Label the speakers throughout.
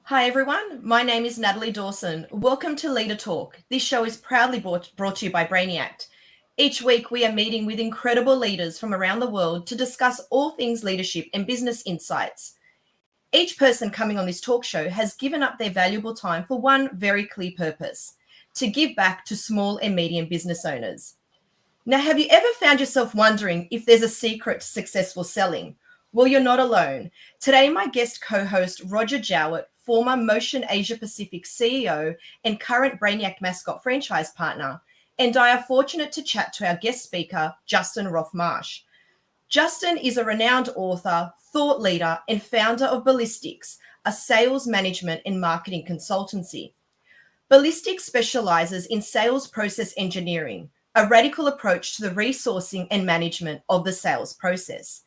Speaker 1: Hi everyone, my name is Natalie Dawson. Welcome to Leader Talk. This show is proudly brought to you by Brainiact. Each week we are meeting with incredible leaders from around the world to discuss all things leadership and business insights. Each person coming on this talk show has given up their valuable time for one very clear purpose: to give back to small and medium business owners. Now, have you ever found yourself wondering if there's a secret to successful selling? Well, you're not alone. Today, my guest co-host, Roger Jowett, former Motion Asia Pacific CEO and current Brainiac Mascot franchise partner, and I are fortunate to chat to our guest speaker, Justin Roff-Marsh. Justin is a renowned author, thought leader, and founder of Ballistix, a sales management and marketing consultancy. Ballistix specialises in sales process engineering, a radical approach to the resourcing and management of the sales process.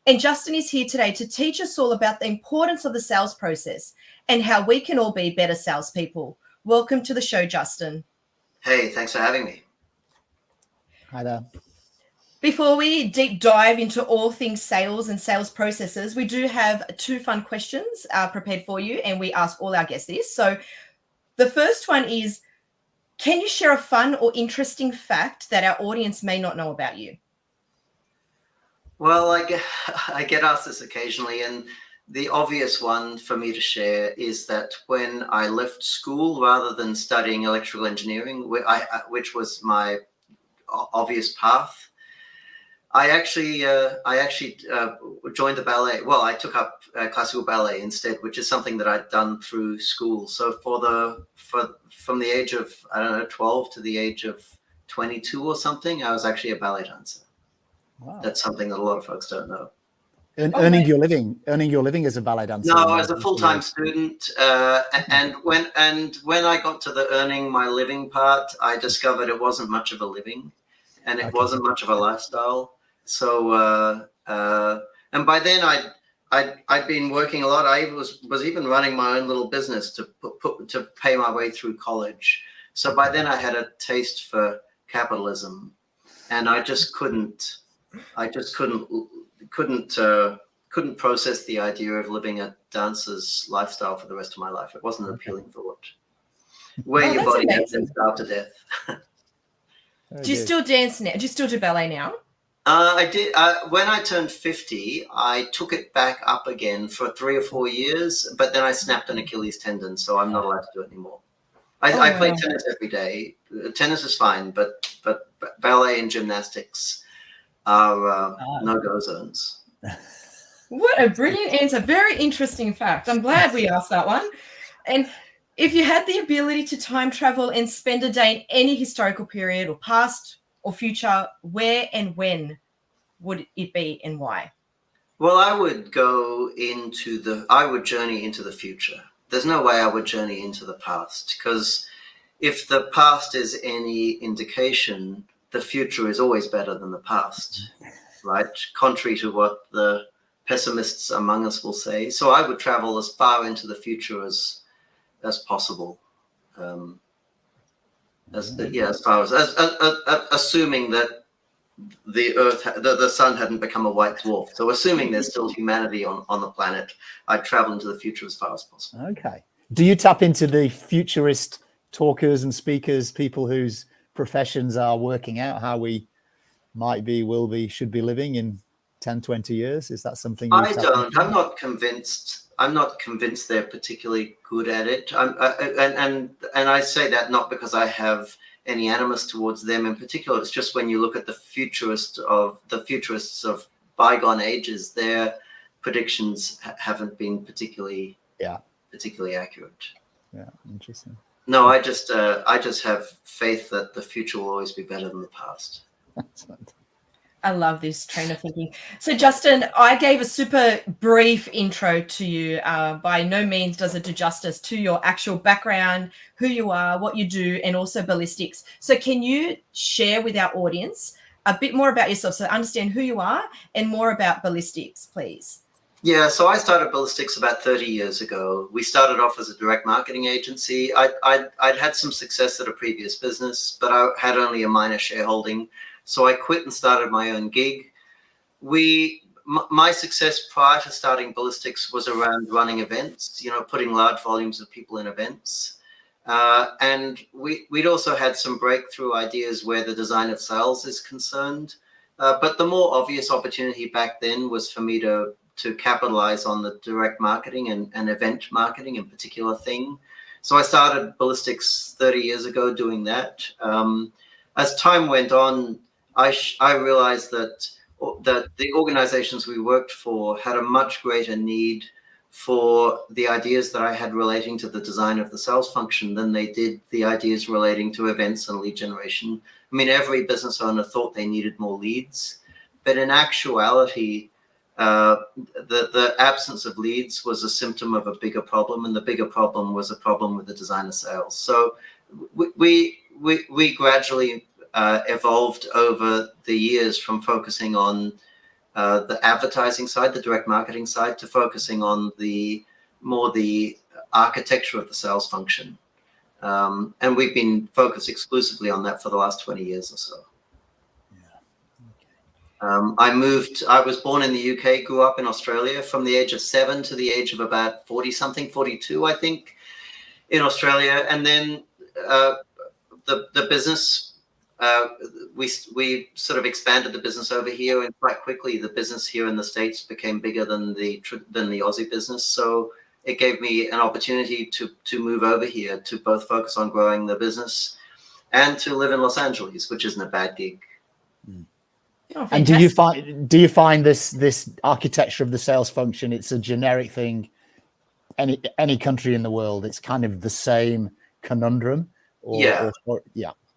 Speaker 1: And Justin is here today to teach us all about the importance of the sales process and how we can all be better salespeople. Welcome to the show, Justin.
Speaker 2: Hey, thanks for having me.
Speaker 3: Hi there.
Speaker 1: Before we deep dive into all things sales and sales processes, we do have two fun questions prepared for you, and we ask all our guests this. So the first one is, can you share a fun or interesting fact that our audience may not know about you?
Speaker 2: Well, I get asked this occasionally, and the obvious one for me to share is that when I left school, rather than studying electrical engineering, which was my obvious path, I actually joined the ballet. Well, I took up classical ballet instead, which is something that I'd done through school. So from the age of 12 to the age of 22 or something, I was actually a ballet dancer. Wow. That's something that a lot of folks don't know.
Speaker 3: Earning your living as a ballet dancer.
Speaker 2: No, as a full-time student, and when I got to the earning my living part, I discovered it wasn't much of a living, and it wasn't much of a lifestyle. So, and by then I'd been working a lot. I was even running my own little business to pay my way through college. So by then I had a taste for capitalism, and I just couldn't process the idea of living a dancer's lifestyle for the rest of my life. It wasn't an appealing thought. Wear your body out and starve to death.
Speaker 1: Do you still dance now? Do you still do ballet now?
Speaker 2: I did. When I turned 50, I took it back up again for 3 or 4 years, but then I snapped an Achilles tendon, so I'm not allowed to do it anymore. I play tennis every day. Tennis is fine, but ballet and gymnastics are no-go zones.
Speaker 1: What a brilliant answer. Very interesting fact. I'm glad we asked that one. And if you had the ability to time travel and spend a day in any historical period, or past or future, where and when would it be and why?
Speaker 2: Well, I would journey into the future. There's no way I would journey into the past, because if the past is any indication, the future is always better than the past, right? Contrary to what the pessimists among us will say. So I would travel as far into the future as possible. As far as assuming that the Earth, the sun hadn't become a white dwarf. So assuming there's still humanity on the planet, I'd travel into the future as far as possible.
Speaker 3: Okay. Do you tap into the futurist talkers and speakers, people whose professions are working out how we might be, will be, should be living in 10, 20 years? Is that something
Speaker 2: I don't? I'm not convinced. I'm not convinced they're particularly good at it. And I say that not because I have any animus towards them in particular. It's just when you look at the futurists of bygone ages, their predictions haven't been particularly accurate.
Speaker 3: Yeah, interesting.
Speaker 2: No, I just have faith that the future will always be better than the past.
Speaker 3: Excellent.
Speaker 1: I love this train of thinking. So, Justin, I gave a super brief intro to you. By no means does it do justice to your actual background, who you are, what you do, and also Ballistix. So can you share with our audience a bit more about yourself, so understand who you are and more about Ballistix, please?
Speaker 2: Yeah, so I started Ballistix about 30 years ago. We started off as a direct marketing agency. I'd had some success at a previous business, but I had only a minor shareholding. So I quit and started my own gig. my success prior to starting Ballistix was around running events, putting large volumes of people in events. And we'd also had some breakthrough ideas where the design of sales is concerned. But the more obvious opportunity back then was for me to capitalize on the direct marketing and event marketing in particular thing. So I started Ballistix 30 years ago doing that. As time went on, I realized that the organizations we worked for had a much greater need for the ideas that I had relating to the design of the sales function than they did the ideas relating to events and lead generation. I mean, every business owner thought they needed more leads, but in actuality, the absence of leads was a symptom of a bigger problem, and the bigger problem was a problem with the design of sales. So we gradually evolved over the years from focusing on the advertising side, the direct marketing side, to focusing on the architecture of the sales function. And we've been focused exclusively on that for the last 20 years or so. I was born in the UK, grew up in Australia from the age of 7 to the age of about 40-something, 42, I think, in Australia. And then the business, we sort of expanded the business over here, and quite quickly the business here in the States became bigger than the Aussie business. So it gave me an opportunity to move over here to both focus on growing the business and to live in Los Angeles, which isn't a bad gig.
Speaker 1: Oh,
Speaker 3: and do you find this architecture of the sales function, it's a generic thing, any country in the world, it's kind of the same conundrum?
Speaker 2: Yeah.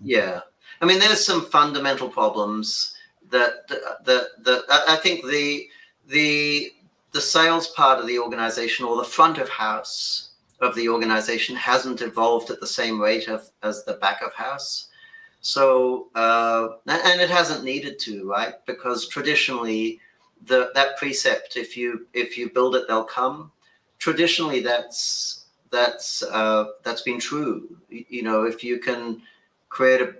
Speaker 3: Yeah.
Speaker 2: I mean, there's some fundamental problems that I think the sales part of the organization, or the front of house of the organization, hasn't evolved at the same rate as the back of house. So, and it hasn't needed to, right? Because traditionally, that precept, if you build it, they'll come. Traditionally, that's been true. If you can create a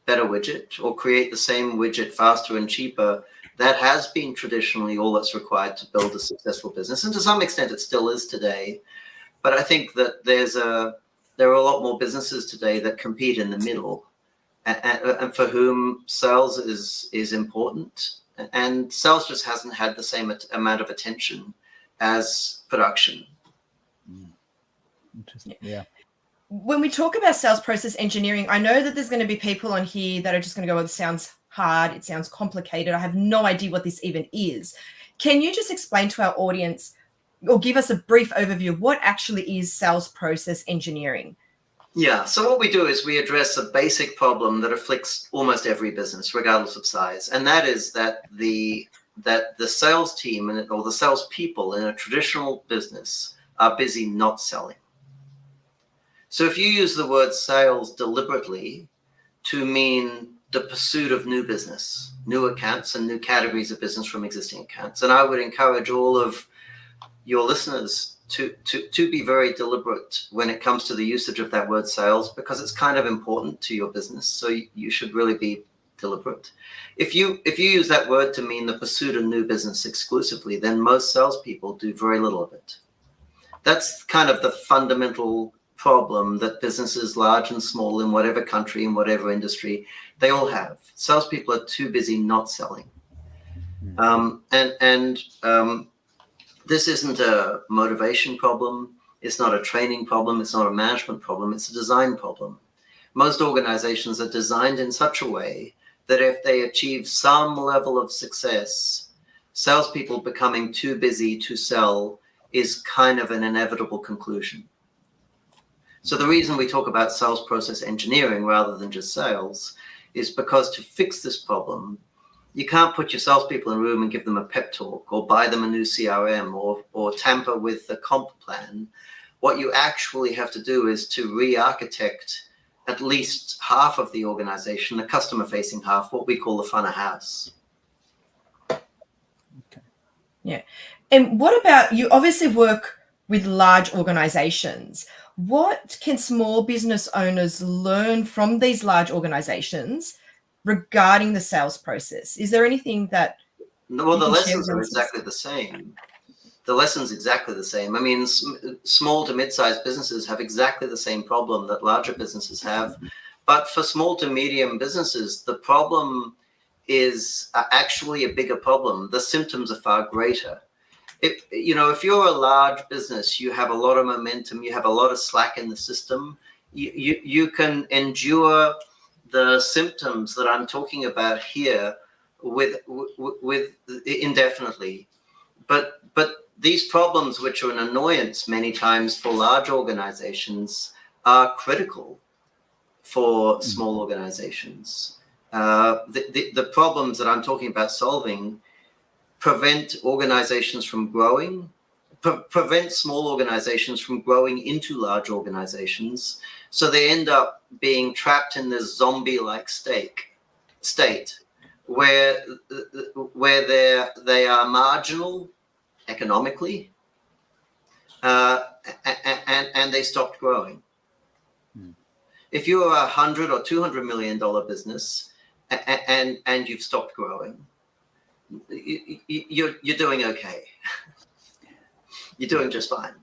Speaker 2: better widget or create the same widget faster and cheaper, that has been traditionally all that's required to build a successful business. And to some extent, it still is today. But I think that there are a lot more businesses today that compete in the middle, and for whom sales is important. And sales just hasn't had the same amount of attention as production.
Speaker 3: Interesting. Yeah.
Speaker 1: When we talk about sales process engineering, I know that there's going to be people on here that are just going to go, "Oh, this sounds hard. It sounds complicated. I have no idea what this even is." Can you just explain to our audience, or give us a brief overview of what actually is sales process engineering?
Speaker 2: Yeah. So what we do is we address a basic problem that afflicts almost every business, regardless of size, and that is that the sales team or the sales people in a traditional business are busy not selling. So if you use the word sales deliberately to mean the pursuit of new business, new accounts, and new categories of business from existing accounts, and I would encourage all of your listeners to be very deliberate when it comes to the usage of that word sales, because it's kind of important to your business. So you should really be deliberate. If you use that word to mean the pursuit of new business exclusively, then most salespeople do very little of it. That's kind of the fundamental problem that businesses, large and small, in whatever country, in whatever industry, they all have. Salespeople are too busy not selling. This isn't a motivation problem. It's not a training problem. It's not a management problem. It's a design problem. Most organizations are designed in such a way that if they achieve some level of success, salespeople becoming too busy to sell is kind of an inevitable conclusion. So the reason we talk about sales process engineering rather than just sales is because to fix this problem, you can't put your salespeople in a room and give them a pep talk or buy them a new CRM or tamper with the comp plan. What you actually have to do is to re-architect at least half of the organization, the customer-facing half, what we call the front of house.
Speaker 3: Okay.
Speaker 1: Yeah. And what about, you obviously work with large organizations. What can small business owners learn from these large organizations regarding the sales process? Is there anything that
Speaker 2: Well,
Speaker 1: You
Speaker 2: the
Speaker 1: can share
Speaker 2: lessons
Speaker 1: with
Speaker 2: are
Speaker 1: us.
Speaker 2: exactly the same. The lesson's exactly the same. I mean, small to mid-sized businesses have exactly the same problem that larger businesses have. But for small to medium businesses, the problem is actually a bigger problem. The symptoms are far greater. If you're a large business, you have a lot of momentum, you have a lot of slack in the system, you can endure the symptoms that I'm talking about here with indefinitely. But these problems, which are an annoyance many times for large organizations, are critical for small organizations. The problems that I'm talking about solving prevent organizations from growing, prevent small organizations from growing into large organizations. So they end up being trapped in this zombie-like state where they are marginal economically, and they stopped growing. If you're a $100 or $200 million business and you've stopped growing, you're doing okay. You're doing just fine.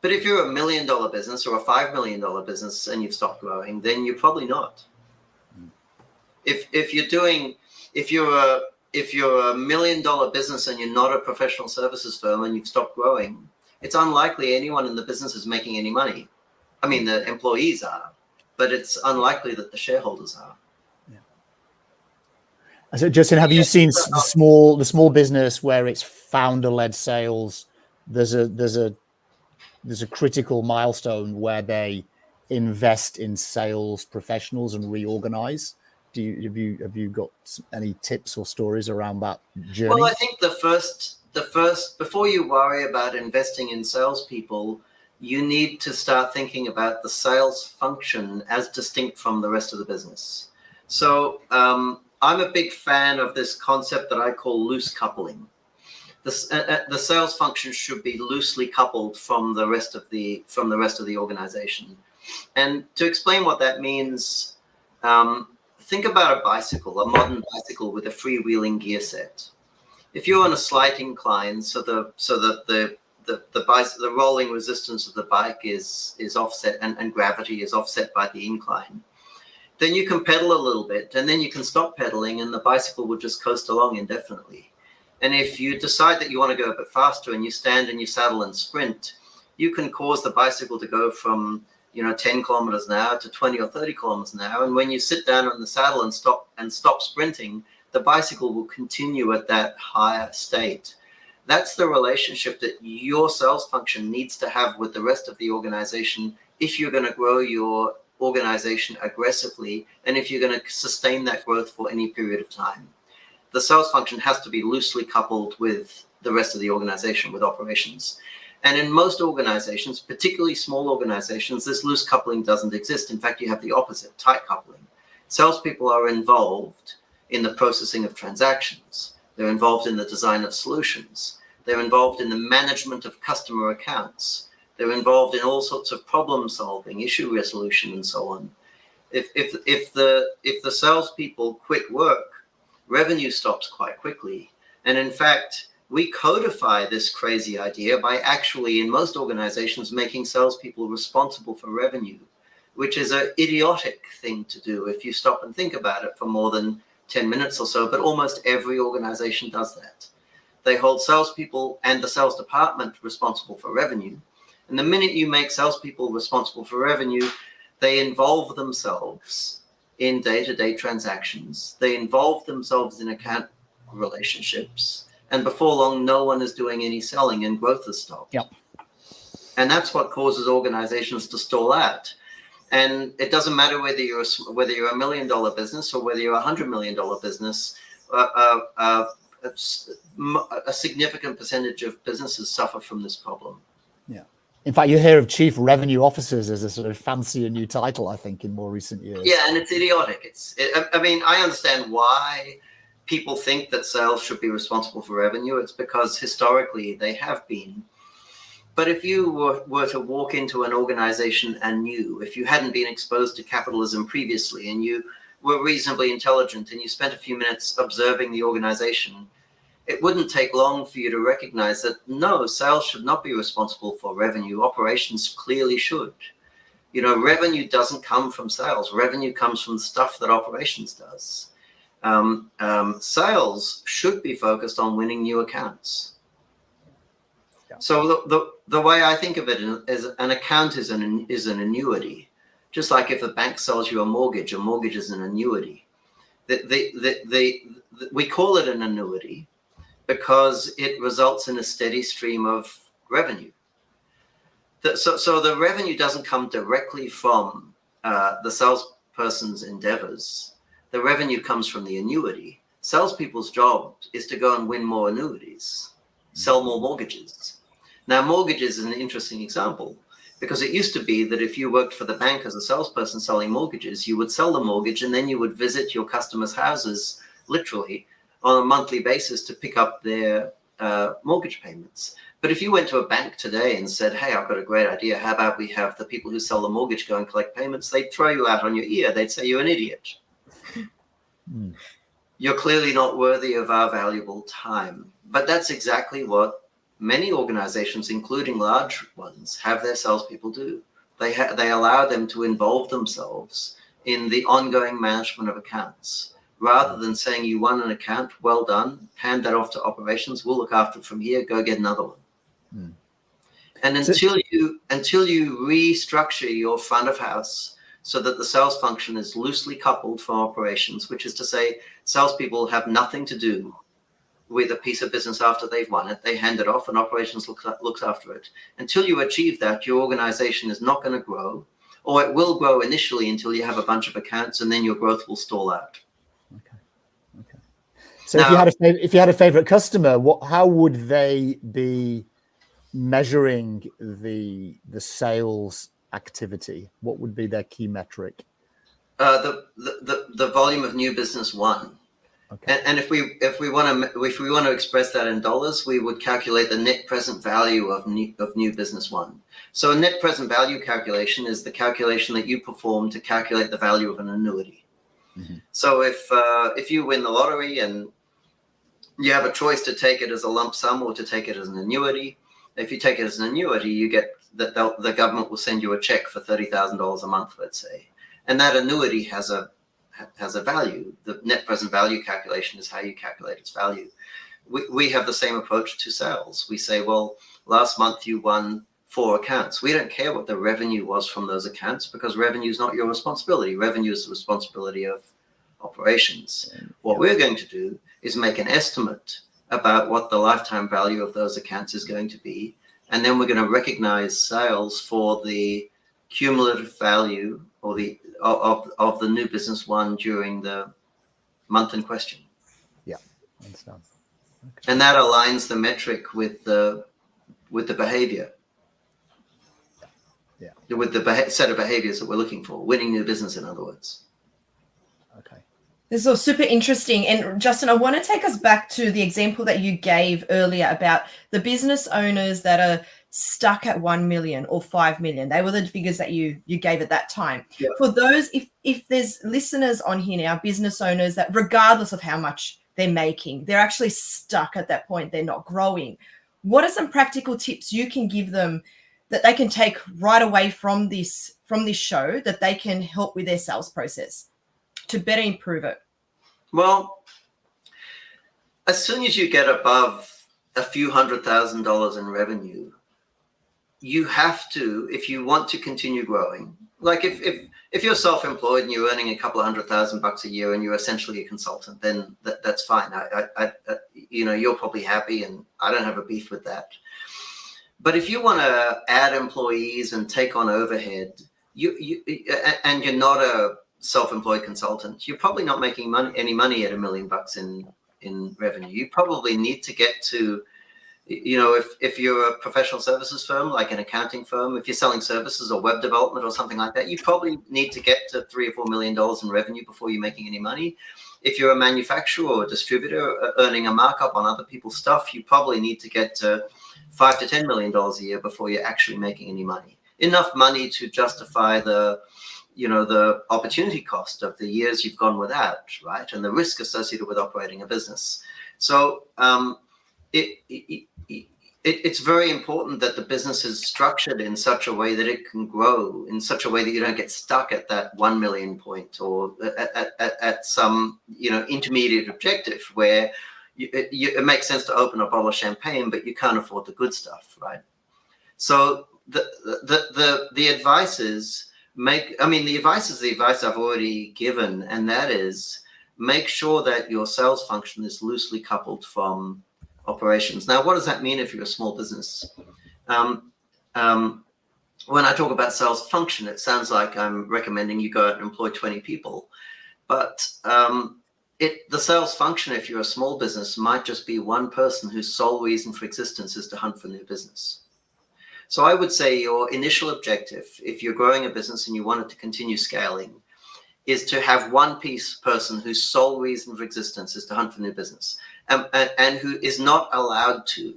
Speaker 2: But if you're $1 million business or a $5 million business and you've stopped growing, then you're probably not. If you're a $1 million business and you're not a professional services firm and you've stopped growing, it's unlikely anyone in the business is making any money. I mean, the employees are, but it's unlikely that the shareholders are.
Speaker 3: So, Justin, have you seen the small business where it's founder-led sales? There's a critical milestone where they invest in sales professionals and reorganize. Have you got any tips or stories around that journey?
Speaker 2: Well, I think the first before you worry about investing in salespeople, you need to start thinking about the sales function as distinct from the rest of the business. So I'm a big fan of this concept that I call loose coupling. The sales function should be loosely coupled from the rest of the organization. And to explain what that means, think about a bicycle, a modern bicycle with a freewheeling gear set. If you're on a slight incline, so that the rolling resistance of the bike is offset and gravity is offset by the incline, then you can pedal a little bit and then you can stop pedaling and the bicycle will just coast along indefinitely. And if you decide that you want to go a bit faster and you stand in your saddle and sprint, you can cause the bicycle to go from 10 kilometers an hour to 20 or 30 kilometers an hour. And when you sit down on the saddle and stop sprinting, the bicycle will continue at that higher state. That's the relationship that your sales function needs to have with the rest of the organization if you're going to grow your organization aggressively and if you're going to sustain that growth for any period of time. The sales function has to be loosely coupled with the rest of the organization, with operations. And in most organizations, particularly small organizations, this loose coupling doesn't exist. In fact, you have the opposite, tight coupling. Salespeople are involved in the processing of transactions. They're involved in the design of solutions. They're involved in the management of customer accounts. They're involved in all sorts of problem solving, issue resolution, and so on. If the salespeople quit work, revenue stops quite quickly. And in fact, we codify this crazy idea by actually, in most organizations, making salespeople responsible for revenue, which is an idiotic thing to do if you stop and think about it for more than 10 minutes or so. But almost every organization does that. They hold salespeople and the sales department responsible for revenue. And the minute you make salespeople responsible for revenue, they involve themselves in day-to-day transactions. They involve themselves in account relationships. And before long, no one is doing any selling and growth has stopped.
Speaker 3: Yep.
Speaker 2: And that's what causes organizations to stall out. And it doesn't matter whether you're $1 million business or whether you're a $100 million business. A significant percentage of businesses suffer from this problem.
Speaker 3: Yeah. In fact, you hear of chief revenue officers as a sort of fancier new title, I think, in more recent years.
Speaker 2: Yeah, and it's idiotic. I understand why people think that sales should be responsible for revenue. It's because historically they have been. But if you were to walk into an organization anew, if you hadn't been exposed to capitalism previously and you were reasonably intelligent and you spent a few minutes observing the organization, it wouldn't take long for you to recognize that no, sales should not be responsible for revenue. Operations clearly should. You know, revenue doesn't come from sales. Revenue comes from the stuff that operations does. Sales should be focused on winning new accounts. Yeah. So the way I think of it is an account is an annuity. Just like if a bank sells you a mortgage is an annuity. We call it an annuity because it results in a steady stream of revenue. So the revenue doesn't come directly from the salesperson's endeavors. The revenue comes from the annuity. Salespeople's job is to go and win more annuities, sell more mortgages. Now, mortgages is an interesting example because it used to be that if you worked for the bank as a salesperson selling mortgages, you would sell the mortgage and then you would visit your customers' houses literally on a monthly basis to pick up their mortgage payments. But if you went to a bank today and said, hey, I've got a great idea, how about we have the people who sell the mortgage go and collect payments, they'd throw you out on your ear. They'd say you're an idiot. You're clearly not worthy of our valuable time. But that's exactly what many organizations, including large ones, have their salespeople do. They allow them to involve themselves in the ongoing management of accounts. Rather than saying you won an account, well done, hand that off to operations, we'll look after it from here, go get another one. And until you restructure your front of house so that the sales function is loosely coupled from operations, which is to say salespeople have nothing to do with a piece of business after they've won it, they hand it off and operations looks after it. Until you achieve that, your organization is not going to grow, or it will grow initially until you have a bunch of accounts and then your growth will stall out.
Speaker 3: Okay. So now, if you had a favorite customer, how would they be measuring the sales activity? What would be their key metric?
Speaker 2: The volume of new business won. Okay. And if we want to express that in dollars, we would calculate the net present value of new business won. So a net present value calculation is the calculation that you perform to calculate the value of an annuity. Mm-hmm. So if you win the lottery and you have a choice to take it as a lump sum or to take it as an annuity, if you take it as an annuity, you get that the government will send you a check for $30,000 a month, let's say, and that annuity has a value. The net present value calculation is how you calculate its value. We have the same approach to sales. We say, well, last month you won 4 accounts. We don't care what the revenue was from those accounts because revenue is not your responsibility. Revenue is the responsibility of operations. What we're going to do is make an estimate about what the lifetime value of those accounts is going to be. And then we're going to recognize sales for the cumulative value or of the new business won during the month in question.
Speaker 3: Yeah, understand. Okay.
Speaker 2: And that aligns the metric with the behavior.
Speaker 3: Yeah.
Speaker 2: With the set of behaviors that we're looking for, winning new business, in other words.
Speaker 3: Okay.
Speaker 1: This is all super interesting. And Justin, I want to take us back to the example that you gave earlier about the business owners that are stuck at 1 million or 5 million. They were the figures that you gave at that time. Yeah. For those, if there's listeners on here now, business owners that regardless of how much they're making, they're actually stuck at that point, they're not growing. What are some practical tips you can give them that they can take right away from this show that they can help with their sales process to better improve it?
Speaker 2: Well, as soon as you get above a few $100,000 in revenue, you have to, if you want to continue growing, like if you're self-employed and you're earning a couple of $100,000 a year and you're essentially a consultant, then that's fine. I you're probably happy and I don't have a beef with that. But if you want to add employees and take on overhead, and you're not a self-employed consultant, you're probably not making any money at $1 million in revenue. You probably need to get to, if you're a professional services firm, like an accounting firm, if you're selling services or web development or something like that, you probably need to get to $3 or $4 million in revenue before you're making any money. If you're a manufacturer or a distributor earning a markup on other people's stuff, you probably need to get to $5 to $10 million a year before you're actually making any money. Enough money to justify the opportunity cost of the years you've gone without, right? And the risk associated with operating a business. So it's very important that the business is structured in such a way that it can grow, in such a way that you don't get stuck at that 1 million point or at some intermediate objective where it makes sense to open a bottle of champagne, but you can't afford the good stuff, right? So the advice is the advice is the advice I've already given, and that is make sure that your sales function is loosely coupled from operations. Now, what does that mean if you're a small business? When I talk about sales function, it sounds like I'm recommending you go out and employ 20 people. But the sales function, if you're a small business, might just be one person whose sole reason for existence is to hunt for new business. So I would say your initial objective, if you're growing a business and you want it to continue scaling, is to have one person whose sole reason for existence is to hunt for new business, and who is not allowed to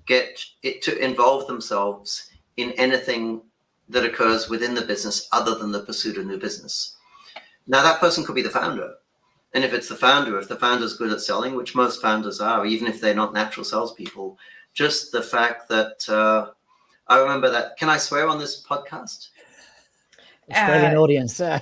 Speaker 2: get it to involve themselves in anything that occurs within the business other than the pursuit of new business. Now, that person could be the founder. And if it's the founder, if the founder's good at selling, which most founders are, even if they're not natural salespeople, just the fact that I remember that. Can I swear on this podcast?
Speaker 3: Australian audience.
Speaker 2: Okay,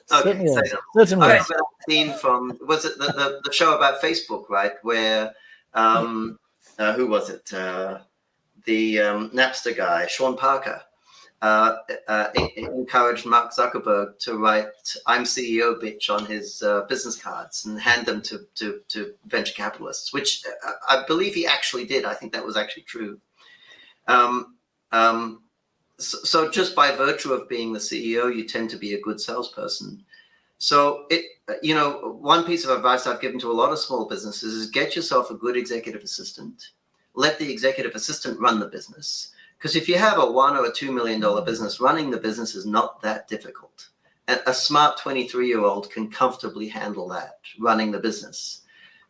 Speaker 3: certainly.
Speaker 2: I remember that scene from, was it the show about Facebook, right? Where, who was it? The Napster guy, Sean Parker, encouraged Mark Zuckerberg to write "I'm CEO, bitch" on his business cards and hand them to venture capitalists, which I believe he actually did. I think that was actually true. So just by virtue of being the CEO, you tend to be a good salesperson. So one piece of advice I've given to a lot of small businesses is get yourself a good executive assistant. Let the executive assistant run the business. Because if you have a $1 or $2 million business, running the business is not that difficult. A smart 23-year-old can comfortably handle that, running the business.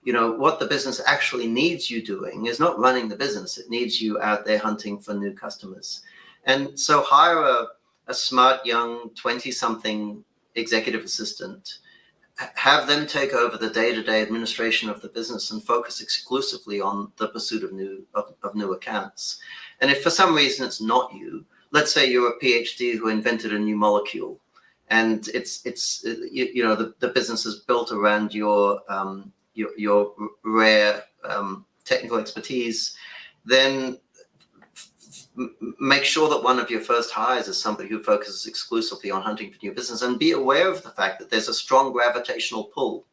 Speaker 2: What the business actually needs you doing is not running the business. It needs you out there hunting for new customers. And so hire a smart young 20-something executive assistant, have them take over the day-to-day administration of the business and focus exclusively on the pursuit of new accounts. And if for some reason it's not you, let's say you're a PhD who invented a new molecule, and the business is built around your rare technical expertise, then make sure that one of your first hires is somebody who focuses exclusively on hunting for new business, and be aware of the fact that there's a strong gravitational pull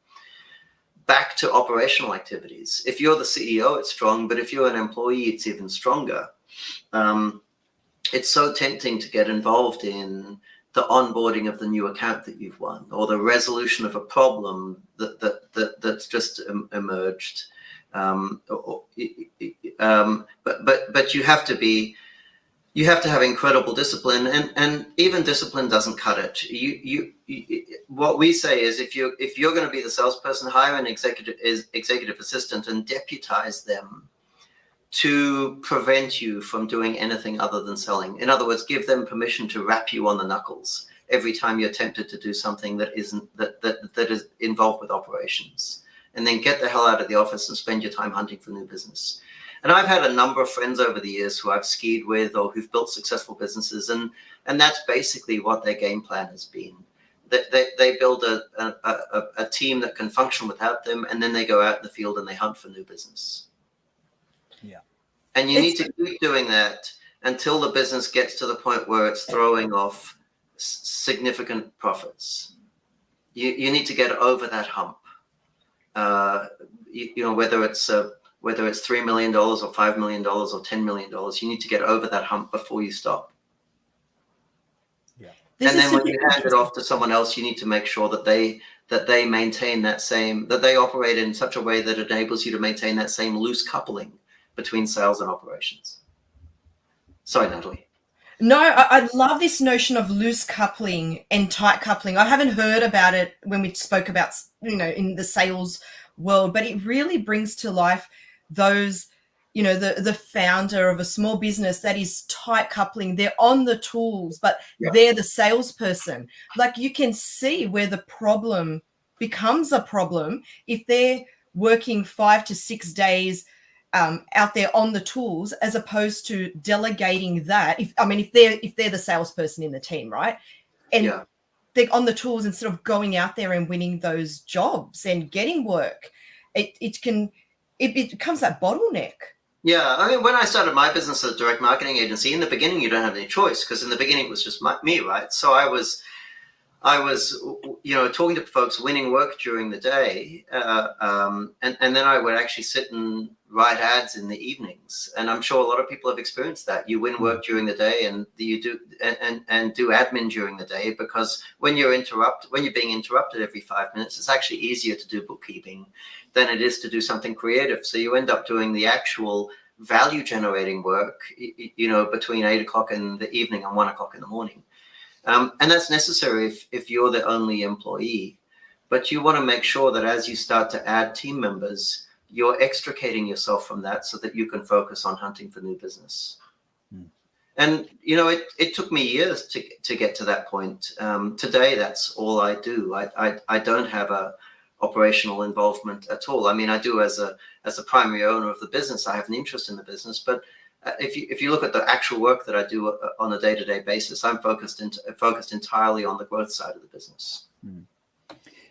Speaker 2: back to operational activities. If you're the CEO, it's strong, but if you're an employee, it's even stronger. It's so tempting to get involved in the onboarding of the new account that you've won, or the resolution of a problem that's just emerged. But you have to have incredible discipline, and even discipline doesn't cut it. What we say is, if you're going to be the salesperson, hire an executive assistant and deputize them to prevent you from doing anything other than selling. In other words, give them permission to rap you on the knuckles every time you're tempted to do something that is involved with operations, and then get the hell out of the office and spend your time hunting for new business. And I've had a number of friends over the years who I've skied with or who've built successful businesses, and that's basically what their game plan has been. They build a team that can function without them, and then they go out in the field and they hunt for new business.
Speaker 3: Yeah.
Speaker 2: And you need to keep doing that until the business gets to the point where it's throwing off significant profits. You need to get over that hump. Whether it's $3 million or $5 million or $10 million, you need to get over that hump before you stop.
Speaker 3: Yeah.
Speaker 2: And then when you hand it off to someone else, you need to make sure that they maintain that they operate in such a way that enables you to maintain that same loose coupling between sales and operations. Sorry, Natalie.
Speaker 1: No, I love this notion of loose coupling and tight coupling. I haven't heard about it when we spoke about, in the sales world, but it really brings to life those, the founder of a small business that is tight coupling. They're on the tools, but they're the salesperson. Like, you can see where the problem becomes a problem if they're working 5 to 6 days out there on the tools, as opposed to delegating that. If they're the salesperson in the team, right? And they're on the tools instead of going out there and winning those jobs and getting work. It becomes that bottleneck.
Speaker 2: Yeah, I mean, when I started my business as a direct marketing agency, in the beginning, you don't have any choice, because in the beginning it was just me, right? So I was, talking to folks, winning work during the day, and then I would actually sit and write ads in the evenings. And I'm sure a lot of people have experienced that. You win work during the day, and you do and do admin during the day, because when you're being interrupted every 5 minutes, it's actually easier to do bookkeeping than it is to do something creative. So you end up doing the actual value generating work, between 8 o'clock in the evening and 1 o'clock in the morning. And that's necessary if you're the only employee. But you want to make sure that as you start to add team members, you're extricating yourself from that so that you can focus on hunting for new business. And, it took me years to get to that point. Today, that's all I do. I don't have a operational involvement at all. I mean, I do as a primary owner of the business. I have an interest in the business, but if you look at the actual work that I do on a day-to-day basis, I'm focused entirely on the growth side of the business.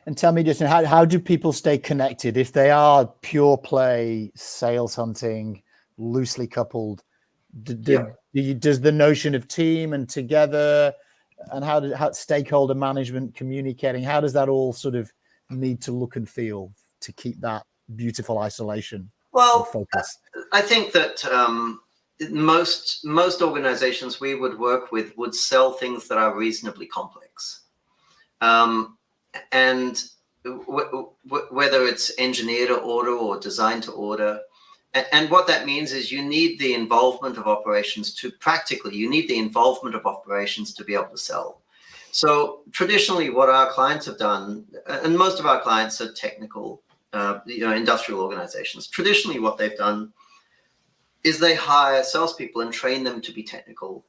Speaker 3: And tell me, Justin, how do people stay connected if they are pure play sales hunting, loosely coupled? Does the notion of team and together, and how stakeholder management, communicating, how does that all sort of need to look and feel to keep that beautiful isolation?
Speaker 2: Well,
Speaker 3: focus?
Speaker 2: I think that most organizations we would work with would sell things that are reasonably complex, and whether it's engineer to order or design to order. And what that means is you need the involvement of operations to be able to sell. So traditionally, what our clients have done, and most of our clients are technical, industrial organizations. Traditionally, what they've done is they hire salespeople and train them to be technical.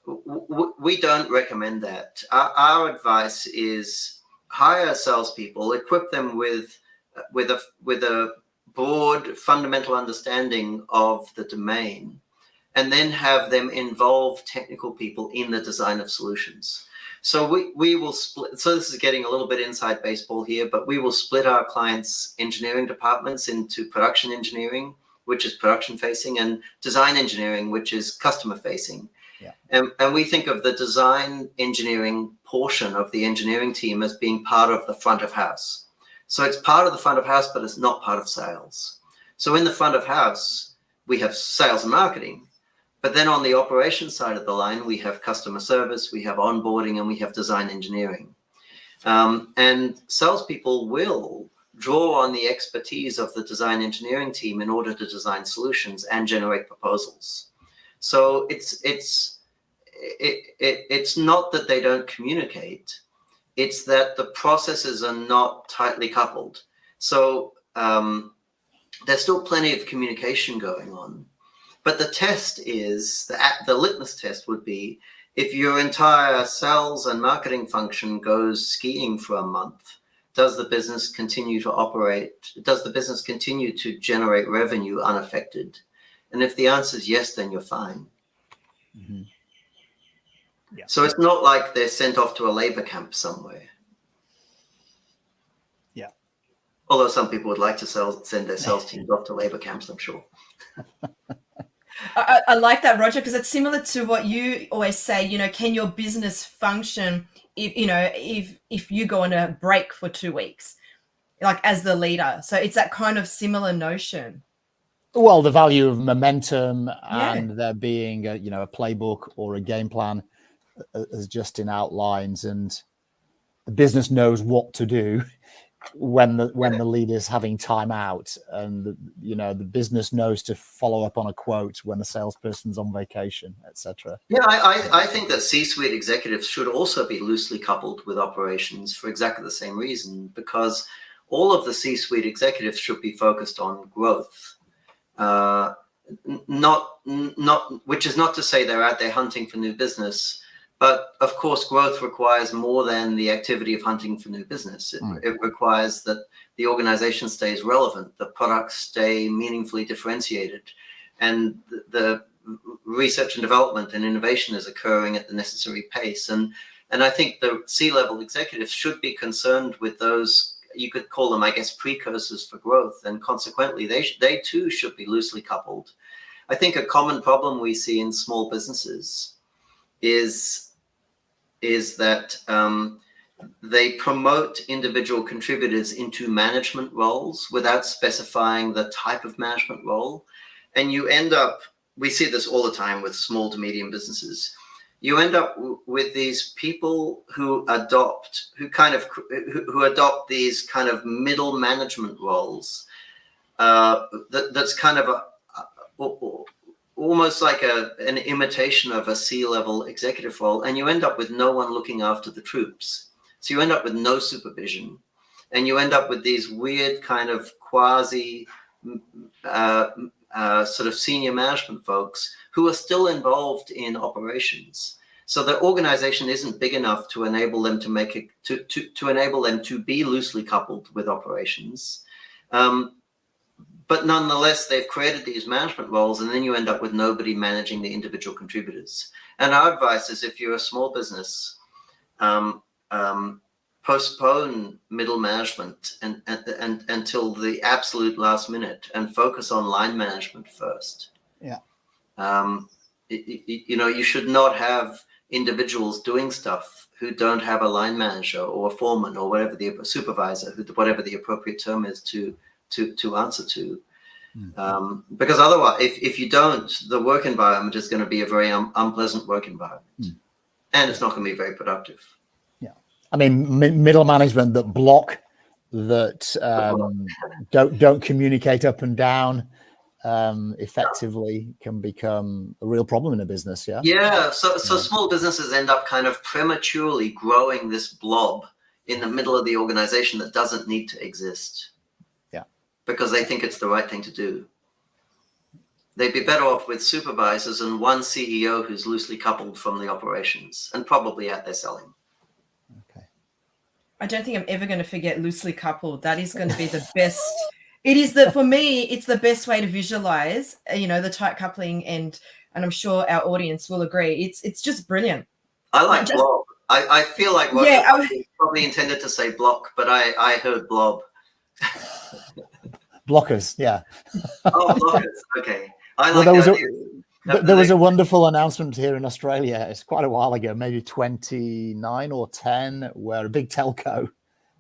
Speaker 2: We don't recommend that. Our advice is hire salespeople, equip them with a broad fundamental understanding of the domain, and then have them involve technical people in the design of solutions. So we will split. So this is getting a little bit inside baseball here, but we will split our clients' engineering departments into production engineering, which is production facing, and design engineering, which is customer facing.
Speaker 3: Yeah.
Speaker 2: And we think of the design engineering portion of the engineering team as being part of the front of house. So it's part of the front of house, but it's not part of sales. So in the front of house, we have sales and marketing. But then on the operations side of the line, we have customer service, we have onboarding, and we have design engineering. And salespeople will draw on the expertise of the design engineering team in order to design solutions and generate proposals. So it's not that they don't communicate. It's that the processes are not tightly coupled. So there's still plenty of communication going on. But the test is, the litmus test would be, if your entire sales and marketing function goes skiing for a month, does the business continue to operate? Does the business continue to generate revenue unaffected? And if the answer is yes, then you're fine.
Speaker 3: Mm-hmm. Yeah.
Speaker 2: So it's not like they're sent off to a labor camp somewhere.
Speaker 3: Yeah.
Speaker 2: Although some people would like to send their sales teams off to labor camps, I'm sure.
Speaker 1: I like that, Roger, because it's similar to what you always say, can your business function if you go on a break for 2 weeks, like as the leader? So it's that kind of similar notion.
Speaker 3: Well, the value of momentum and there being a playbook or a game plan, as Justin outlines, and the business knows what to do when the leader's having time out, and the business knows to follow up on a quote when the salesperson's on vacation, etc.
Speaker 2: Yeah, I think that C-suite executives should also be loosely coupled with operations for exactly the same reason, because all of the C-suite executives should be focused on growth. Not which is not to say they're out there hunting for new business, But of course, growth requires more than the activity of hunting for new business. It requires that the organization stays relevant, the products stay meaningfully differentiated, and the research and development and innovation is occurring at the necessary pace. And I think the C-level executives should be concerned with those, you could call them, I guess, precursors for growth. And consequently, they too should be loosely coupled. I think a common problem we see in small businesses is that they promote individual contributors into management roles without specifying the type of management role. And you end up, we see this all the time with small to medium businesses, you end up with these people who adopt these kind of middle management roles. That's kind of almost like an imitation of a C-level executive role, and you end up with no one looking after the troops. So you end up with no supervision, and you end up with these weird kind of quasi sort of senior management folks who are still involved in operations. So the organization isn't big enough to enable them to make it to enable them to be loosely coupled with operations. But nonetheless, they've created these management roles, and then you end up with nobody managing the individual contributors. And our advice is, if you're a small business, postpone middle management and until the absolute last minute, and focus on line management first.
Speaker 3: Yeah.
Speaker 2: You should not have individuals doing stuff who don't have a line manager or a foreman or whatever the supervisor, whatever the appropriate term is to answer to. Because otherwise, if you don't, the work environment is going to be a very unpleasant work environment, and it's not going to be very productive.
Speaker 3: Yeah, I mean, middle management that block, that don't communicate up and down effectively can become a real problem in a business.
Speaker 2: Yeah. So small businesses end up kind of prematurely growing this blob in the middle of the organization that doesn't need to exist. Because they think it's the right thing to do. They'd be better off with supervisors and one CEO who's loosely coupled from the operations and probably out there selling.
Speaker 3: Okay.
Speaker 1: I don't think I'm ever going to forget loosely coupled. That is going to be the best. For me, it's the best way to visualize, the tight coupling, and I'm sure our audience will agree. It's just brilliant.
Speaker 2: I like blob. I feel like Roger probably intended to say block, but I heard blob.
Speaker 3: Blockers, yeah.
Speaker 2: Oh, blockers. Okay.
Speaker 3: There was a wonderful announcement here in Australia. It's quite a while ago, maybe 29 or 10, where a big telco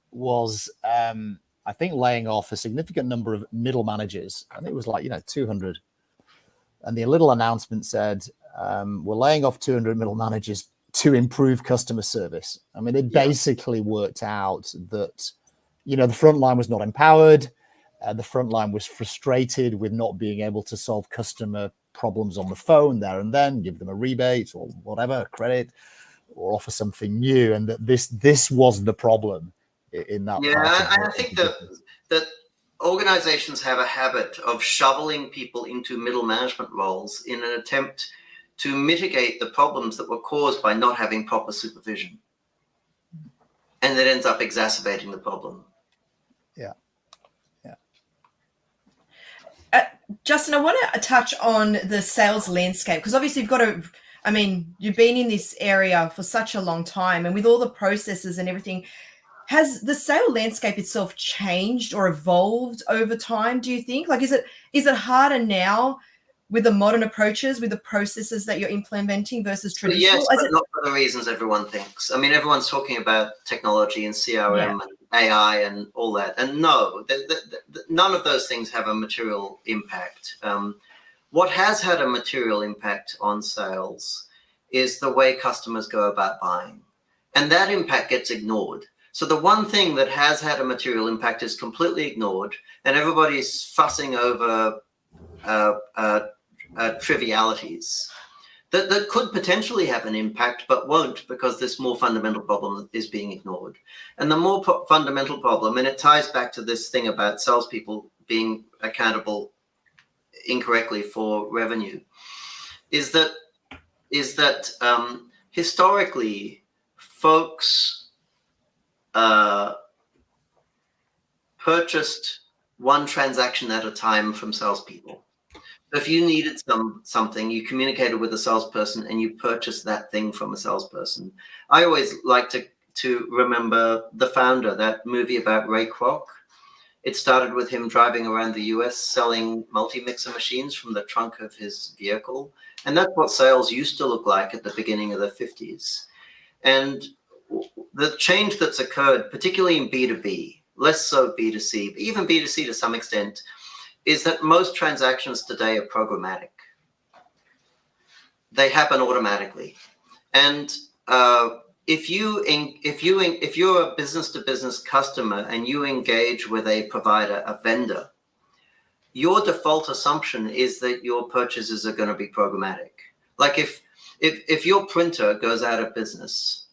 Speaker 3: was, I think, laying off a significant number of middle managers. I think it was like 200. And the little announcement said, "We're laying off 200 middle managers to improve customer service." I mean, it basically worked out that the front line was not empowered. The front line was frustrated with not being able to solve customer problems on the phone there and then, give them a rebate or whatever, credit, or offer something new. And that this was the problem in that.
Speaker 2: Yeah, I think that organizations have a habit of shoveling people into middle management roles in an attempt to mitigate the problems that were caused by not having proper supervision. And that ends up exacerbating the problem.
Speaker 3: Yeah.
Speaker 1: Justin, I want to touch on the sales landscape, because obviously you've been in this area for such a long time, and with all the processes and everything, has the sales landscape itself changed or evolved over time, do you think? Like, is it harder now with the modern approaches, with the processes that you're implementing versus traditional?
Speaker 2: Yes, but not for the reasons everyone thinks. I mean, everyone's talking about technology and CRM and AI and all that. And no, none of those things have a material impact. What has had a material impact on sales is the way customers go about buying. And that impact gets ignored. So the one thing that has had a material impact is completely ignored, and everybody's fussing over trivialities that could potentially have an impact, but won't, because this more fundamental problem is being ignored. And the more fundamental problem, and it ties back to this thing about salespeople being accountable incorrectly for revenue, is that historically, folks purchased one transaction at a time from salespeople. If you needed something, you communicated with a salesperson and you purchased that thing from a salesperson. I always like to remember The Founder, that movie about Ray Kroc. It started with him driving around the US selling multi-mixer machines from the trunk of his vehicle. And that's what sales used to look like at the beginning of the 50s. And the change that's occurred, particularly in B2B, less so B2C, but even B2C to some extent, is that most transactions today are programmatic. They happen automatically. And if you're a business-to-business customer and you engage with a provider, a vendor, your default assumption is that your purchases are going to be programmatic. Like if your printer goes out of business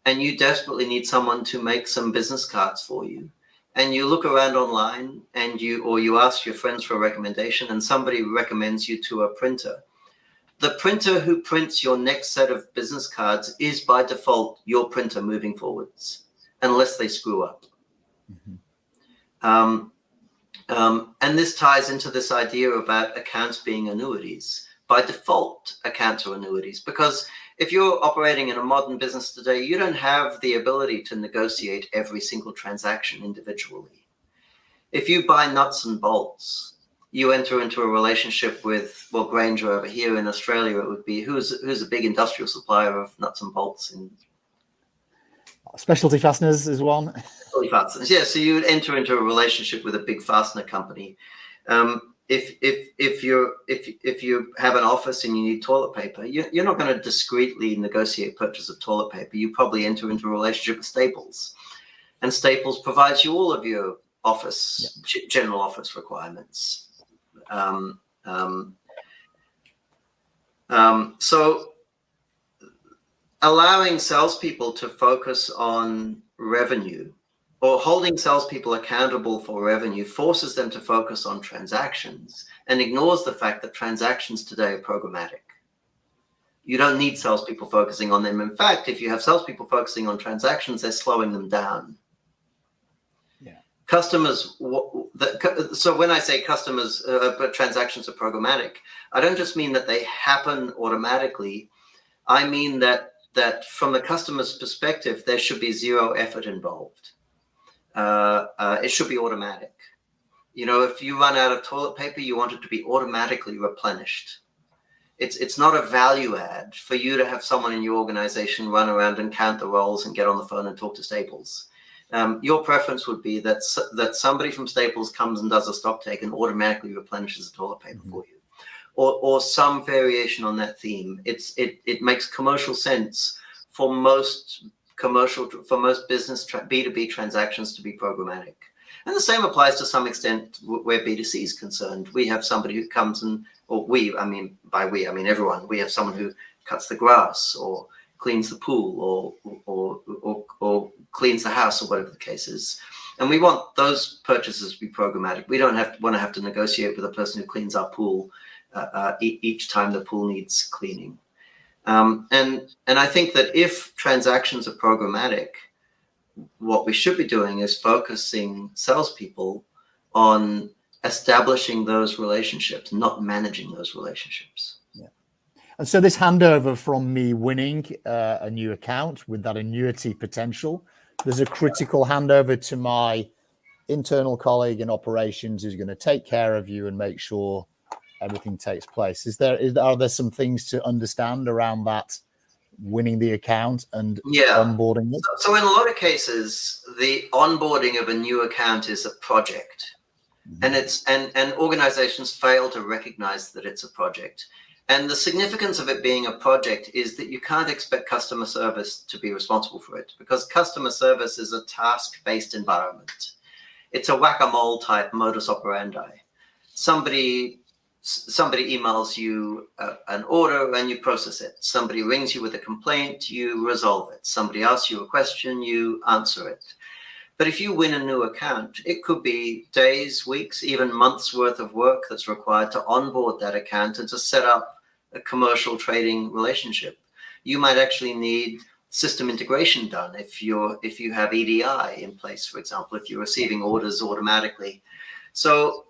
Speaker 2: and you desperately need someone to make some business cards for you, and you look around online and you ask your friends for a recommendation and somebody recommends you to a printer, the printer who prints your next set of business cards is by default your printer moving forwards, unless they screw up. Mm-hmm. And this ties into this idea about accounts being annuities. By default, accounts are annuities, because if you're operating in a modern business today, you don't have the ability to negotiate every single transaction individually. If you buy nuts and bolts, you enter into a relationship with, well, Granger over here in Australia, it would be, who's a big industrial supplier of nuts and bolts? In
Speaker 3: Specialty Fasteners is one.
Speaker 2: Specialty Fasteners, yeah. So you would enter into a relationship with a big fastener company. If you have an office and you need toilet paper, you're not going to discreetly negotiate purchase of toilet paper. You probably enter into a relationship with Staples, and Staples provides you all of your office, general office requirements. So allowing salespeople to focus on revenue, or holding salespeople accountable for revenue, forces them to focus on transactions and ignores the fact that transactions today are programmatic. You don't need salespeople focusing on them. In fact, if you have salespeople focusing on transactions, they're slowing them down. Yeah. Customers, so when I say customers, transactions are programmatic, I don't just mean that they happen automatically. I mean that from the customer's perspective, there should be zero effort involved. It should be automatic. You know, if you run out of toilet paper, you want it to be automatically replenished. It's not a value add for you to have someone in your organization run around and count the rolls and get on the phone and talk to Staples. Your preference would be that somebody from Staples comes and does a stock take and automatically replenishes the toilet paper for you, or some variation on that theme. It makes commercial sense for most business B2B transactions to be programmatic. And the same applies to some extent where B2C is concerned. We have somebody who comes and, or we, I mean, by we, I mean everyone. We have someone who cuts the grass or cleans the pool or cleans the house or whatever the case is. And we want those purchases to be programmatic. We don't want to have to negotiate with a person who cleans our pool each time the pool needs cleaning. And I think that if transactions are programmatic, what we should be doing is focusing salespeople on establishing those relationships, not managing those relationships.
Speaker 3: Yeah. And so this handover from me winning a new account with that annuity potential, there's a critical handover to my internal colleague in operations who's going to take care of you and make sure everything takes place. Are there some things to understand around that, winning the account and onboarding it?
Speaker 2: So in a lot of cases, the onboarding of a new account is a project. Mm-hmm. And organizations fail to recognize that it's a project. And the significance of it being a project is that you can't expect customer service to be responsible for it, because customer service is a task-based environment. It's a whack-a-mole type modus operandi. Somebody emails you an order and you process it. Somebody rings you with a complaint, you resolve it. Somebody asks you a question, you answer it. But if you win a new account, it could be days, weeks, even months worth of work that's required to onboard that account and to set up a commercial trading relationship. You might actually need system integration done if you have EDI in place, for example, if you're receiving orders automatically. So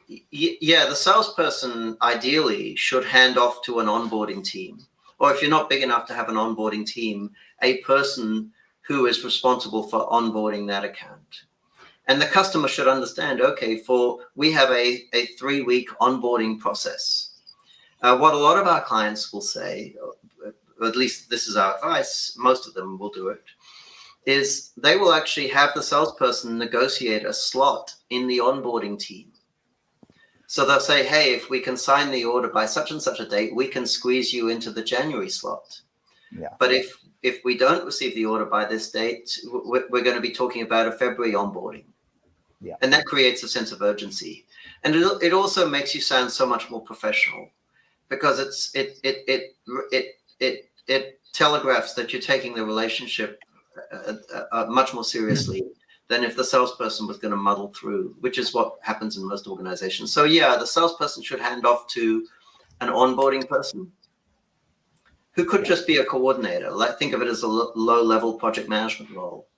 Speaker 2: yeah, the salesperson ideally should hand off to an onboarding team, or if you're not big enough to have an onboarding team, a person who is responsible for onboarding that account. And the customer should understand, okay, we have a 3-week onboarding process. What a lot of our clients will say, or at least this is our advice, most of them will do it, is they will actually have the salesperson negotiate a slot in the onboarding team. So they'll say, hey, if we can sign the order by such and such a date, we can squeeze you into the January slot.
Speaker 3: Yeah.
Speaker 2: But if we don't receive the order by this date, we're going to be talking about a February onboarding.
Speaker 3: Yeah.
Speaker 2: And that creates a sense of urgency. And it also makes you sound so much more professional, because it telegraphs that you're taking the relationship much more seriously than if the salesperson was going to muddle through, which is what happens in most organizations. So yeah, the salesperson should hand off to an onboarding person who could just be a coordinator. Think of it as a low-level project management role.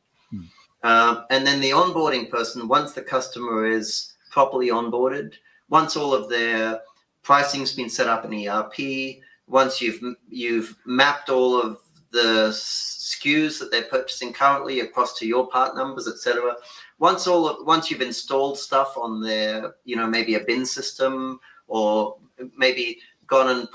Speaker 2: And then the onboarding person, once the customer is properly onboarded, once all of their pricing's been set up in ERP, once you've mapped all of the SKUs that they're purchasing currently across to your part numbers, etc. Once you've installed stuff on their, maybe a bin system, or maybe gone and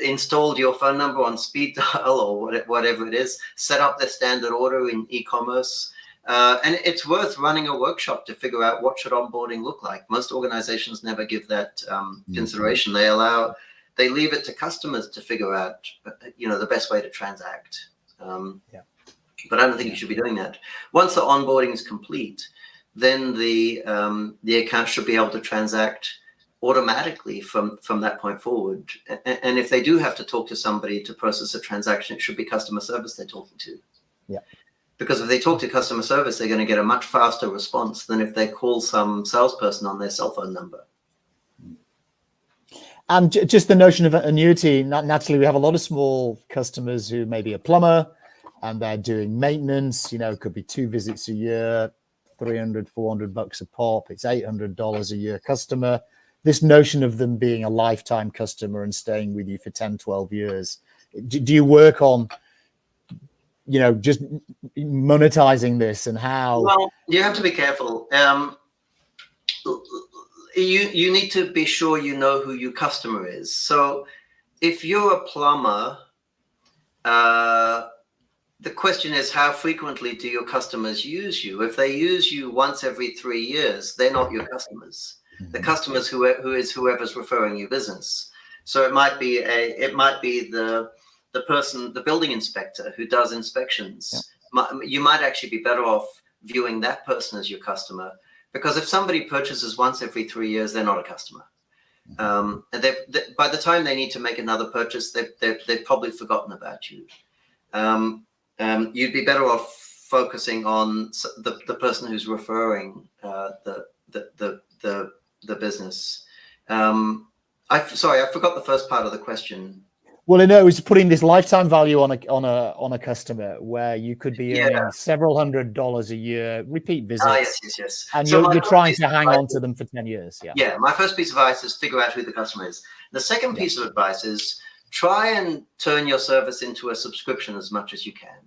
Speaker 2: installed your phone number on speed dial or whatever it is, set up their standard order in e-commerce. And it's worth running a workshop to figure out what should onboarding look like. Most organizations never give that consideration. They leave it to customers to figure out, the best way to transact. But I don't think you should be doing that. Once the onboarding is complete, then the account should be able to transact automatically from that point forward. And if they do have to talk to somebody to process a transaction, it should be customer service they're talking to.
Speaker 3: Yeah.
Speaker 2: Because if they talk to customer service, they're going to get a much faster response than if they call some salesperson on their cell phone number.
Speaker 3: And just the notion of annuity, naturally, we have a lot of small customers who may be a plumber and they're doing maintenance, could be 2 visits a year, $300, $400 a pop. It's $800 a year customer. This notion of them being a lifetime customer and staying with you for 10, 12 years. Do you work on, just monetizing this and how?
Speaker 2: Well, you have to be careful. You need to be sure you know who your customer is. So if you're a plumber, the question is, how frequently do your customers use you? If they use you once every 3 years, they're not your customers. The customers who is whoever's referring you business. So it might be the person, the building inspector who does inspections. Yeah. You might actually be better off viewing that person as your customer, because if somebody purchases once every 3 years, they're not a customer. And by the time they need to make another purchase, they've probably forgotten about you. You'd be better off focusing on the person who's referring the business. I forgot the first part of the question.
Speaker 3: Well, it was putting this lifetime value on a customer where you could be earning several $100s a year, repeat visits.
Speaker 2: Yes.
Speaker 3: And so you're trying to hang on to them for 10 years.
Speaker 2: Yeah. My first piece of advice is figure out who the customer is. The second piece of advice is try and turn your service into a subscription as much as you can.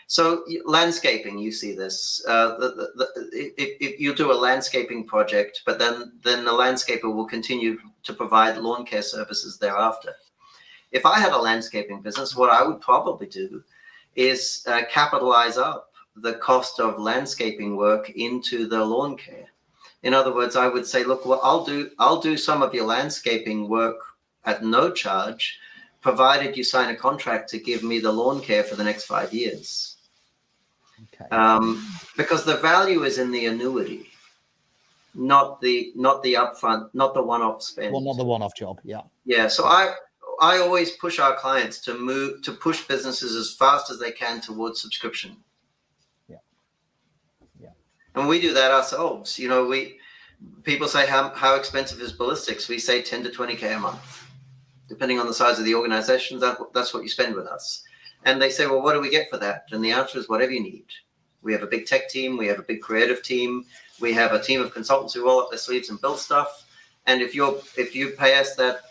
Speaker 2: So landscaping, you see this. If you do a landscaping project, but then the landscaper will continue to provide lawn care services thereafter. If I had a landscaping business, what I would probably do is capitalize up the cost of landscaping work into the lawn care. In other words, I would say, look, well, I'll do some of your landscaping work at no charge, provided you sign a contract to give me the lawn care for the next 5 years. Okay. Because the value is in the annuity, not the upfront, not the one-off spend.
Speaker 3: Well, not the one-off job. Yeah.
Speaker 2: Yeah. So I always push our clients to push businesses as fast as they can towards subscription.
Speaker 3: Yeah.
Speaker 2: And we do that ourselves. People say, how expensive is Ballistix? We say 10 to 20K a month. depending on the size of the organization, that's what you spend with us. And they say, well, what do we get for that? And the answer is whatever you need. We have a big tech team. We have a big creative team. We have a team of consultants who roll up their sleeves and build stuff. And if you pay us that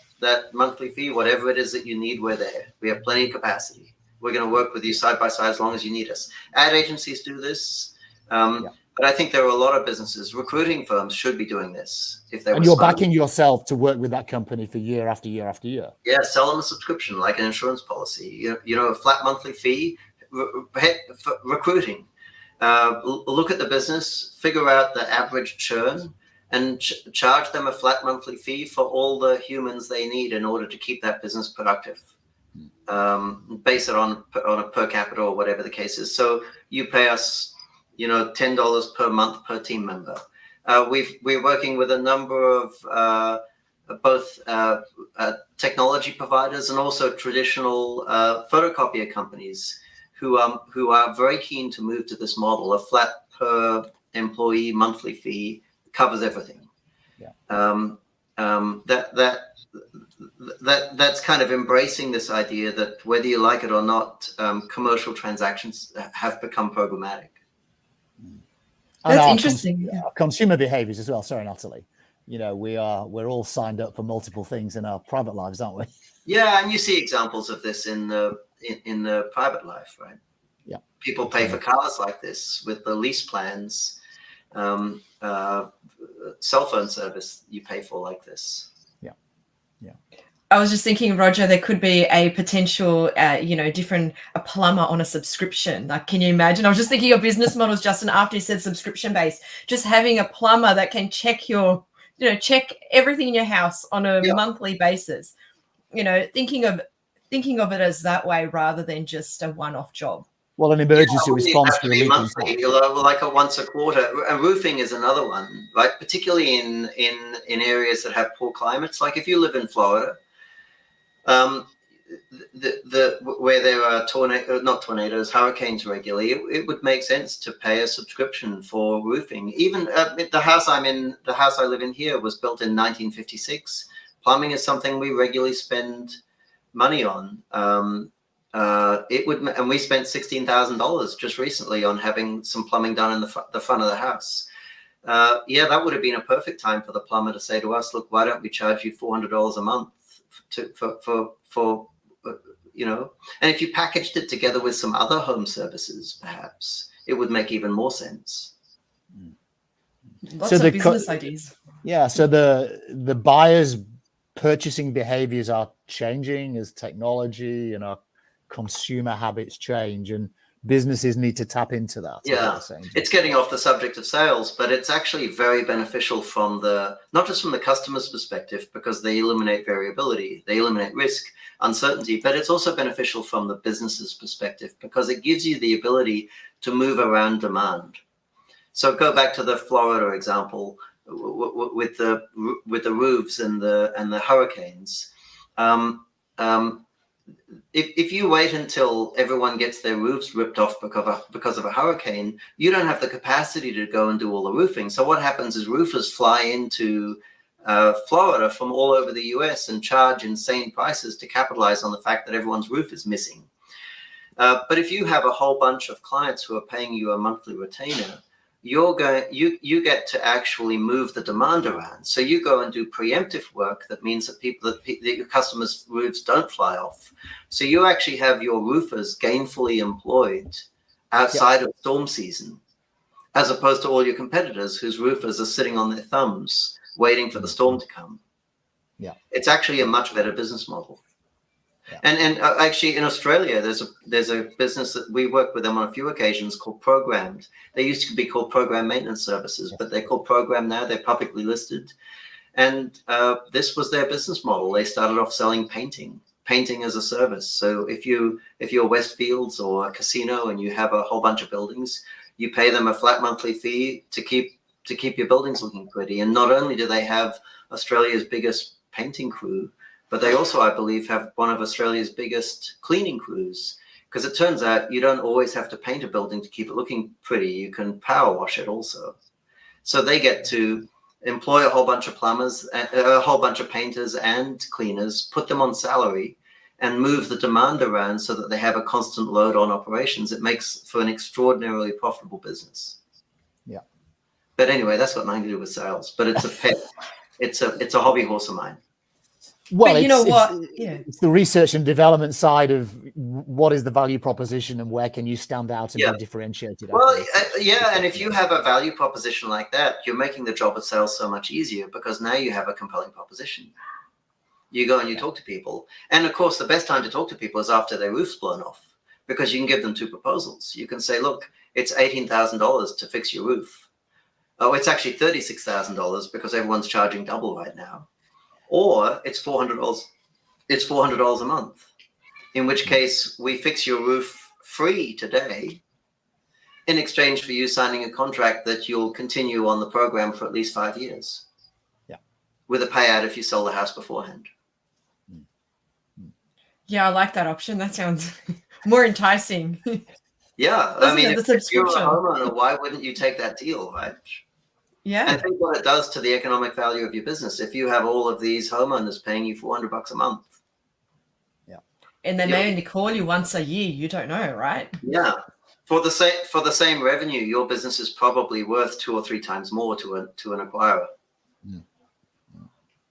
Speaker 2: monthly fee, whatever it is that you need, we're there. We have plenty of capacity. We're going to work with you side by side as long as you need us. Ad agencies do this. But I think there are a lot of businesses, recruiting firms should be doing this. If they
Speaker 3: and you're backing yourself to work with that company for year after year after year.
Speaker 2: Yeah, sell them a subscription like an insurance policy. You know, a flat monthly fee for recruiting. Look at the business, figure out the average churn, and charge them a flat monthly fee for all the humans they need in order to keep that business productive. Base it on a per capita or whatever the case is. So you pay us, you know, $10 per month per team member. We're working with a number of both technology providers and also traditional photocopier companies who are very keen to move to this model. A flat per employee monthly fee covers everything. That's kind of embracing this idea that whether you like it or not, commercial transactions have become programmatic.
Speaker 1: That's interesting.
Speaker 3: Consumer behaviors as well. Sorry, Natalie. You know, we're all signed up for multiple things in our private lives, aren't we?
Speaker 2: Yeah, and you see examples of this in the private life, right?
Speaker 3: Yeah.
Speaker 2: People pay for cars like this with the lease plans, cell phone service you pay for like this.
Speaker 3: Yeah.
Speaker 1: I was just thinking, Roger, there could be a potential, a plumber on a subscription. Like, can you imagine? I was just thinking your business models, Justin, after you said subscription based, just having a plumber that can check check everything in your house on a monthly basis. You know, thinking of it as that way rather than just a one-off job.
Speaker 3: Well, an emergency response
Speaker 2: to be monthly, like a once a quarter. And roofing is another one, right? Particularly in areas that have poor climates. Like if you live in Florida, where there are hurricanes regularly, it would make sense to pay a subscription for roofing. Even the house I live in here was built in 1956. Plumbing is something we regularly spend money on. And we spent $16,000 just recently on having some plumbing done in the front of the house. That would have been a perfect time for the plumber to say to us, look, why don't we charge you $400 a month for and if you packaged it together with some other home services, perhaps it would make even more sense.
Speaker 1: Lots of business ideas.
Speaker 3: Yeah. So the buyers' purchasing behaviors are changing as technology and our consumer habits change, and businesses need to tap into that.
Speaker 2: It's getting off the subject of sales, but it's actually very beneficial not just from the customer's perspective, because they eliminate variability, they eliminate risk, uncertainty, but it's also beneficial from the business's perspective because it gives you the ability to move around demand. So go back to the Florida example with the roofs and the hurricanes. If you wait until everyone gets their roofs ripped off because of a hurricane, you don't have the capacity to go and do all the roofing. So what happens is roofers fly into Florida from all over the US and charge insane prices to capitalize on the fact that everyone's roof is missing. But if you have a whole bunch of clients who are paying you a monthly retainer, you get to actually move the demand around. So you go and do preemptive work that means that your customers' roofs don't fly off. So you actually have your roofers gainfully employed outside of storm season, as opposed to all your competitors whose roofers are sitting on their thumbs waiting for the storm to come.
Speaker 3: Yeah,
Speaker 2: it's actually a much better business model. And actually, in Australia, there's a business that we work with them on a few occasions called Programmed. They used to be called Program Maintenance Services, but they're called Program now. They're publicly listed, and this was their business model. They started off selling painting as a service. So if you're Westfields or a casino and you have a whole bunch of buildings, you pay them a flat monthly fee to keep your buildings looking pretty. And not only do they have Australia's biggest painting crew, but they also, I believe, have one of Australia's biggest cleaning crews, because it turns out you don't always have to paint a building to keep it looking pretty. You can power wash it also. So they get to employ a whole bunch of plumbers, a whole bunch of painters and cleaners, put them on salary, and move the demand around so that they have a constant load on operations, it makes for an extraordinarily profitable business.
Speaker 3: Yeah.
Speaker 2: But anyway, that's got nothing to do with sales, but it's a pet. It's a hobby horse of mine.
Speaker 3: Well,
Speaker 1: but you know what?
Speaker 3: It's the research and development side of what is the value proposition and where can you stand out and be differentiated.
Speaker 2: Well, yeah, and if you have a value proposition like that, you're making the job of sales so much easier because now you have a compelling proposition. You go and you talk to people. And of course, the best time to talk to people is after their roof's blown off, because you can give them two proposals. You can say, look, it's $18,000 to fix your roof. Oh, it's actually $36,000 because everyone's charging double right now. Or it's $400. It's $400 a month, in which case we fix your roof free today in exchange for you signing a contract that you'll continue on the program for at least 5 years.
Speaker 3: Yeah. With
Speaker 2: a payout if you sell the house beforehand.
Speaker 1: Yeah, I like that option. That sounds more enticing.
Speaker 2: Yeah, I mean, if you're a homeowner, why wouldn't you take that deal, right?
Speaker 1: Yeah.
Speaker 2: And think what it does to the economic value of your business. If you have all of these homeowners paying you $400 a month.
Speaker 3: Yeah.
Speaker 1: And they may only call you once a year. You don't know, right?
Speaker 2: Yeah. For the same revenue, your business is probably worth 2 or 3 times more to an acquirer.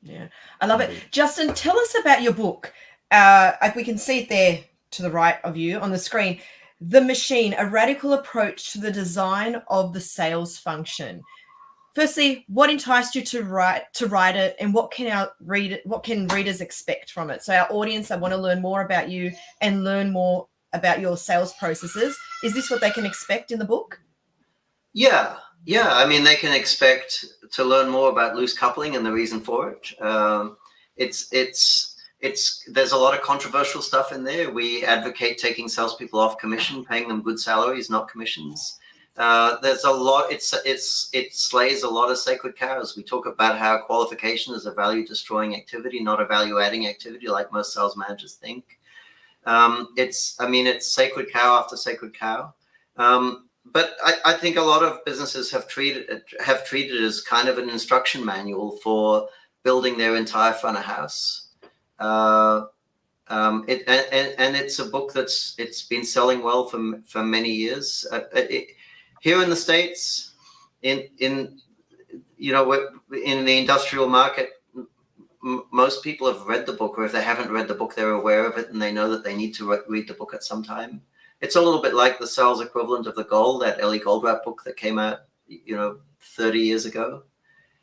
Speaker 1: Yeah, I love it. Justin, tell us about your book. We can see it there to the right of you on the screen. The Machine: A Radical Approach to the Design of the Sales Function. Firstly, what enticed you to write it, and what can readers expect from it? So our audience, they want to learn more about you and learn more about your sales processes. Is this what they can expect in the book?
Speaker 2: Yeah. I mean, they can expect to learn more about loose coupling and the reason for it. There's a lot of controversial stuff in there. We advocate taking salespeople off commission, paying them good salaries, not commissions. There's a lot. It slays a lot of sacred cows. We talk about how qualification is a value-destroying activity, not a value-adding activity, like most sales managers think. It's sacred cow after sacred cow. But I think a lot of businesses have treated it as kind of an instruction manual for building their entire front of house. It's a book it's been selling well for many years. Here in the States, in the industrial market, most people have read the book, or if they haven't read the book, they're aware of it and they know that they need to read the book at some time. It's a little bit like the sales equivalent of The Goal, that Ellie Goldratt book that came out, 30 years ago.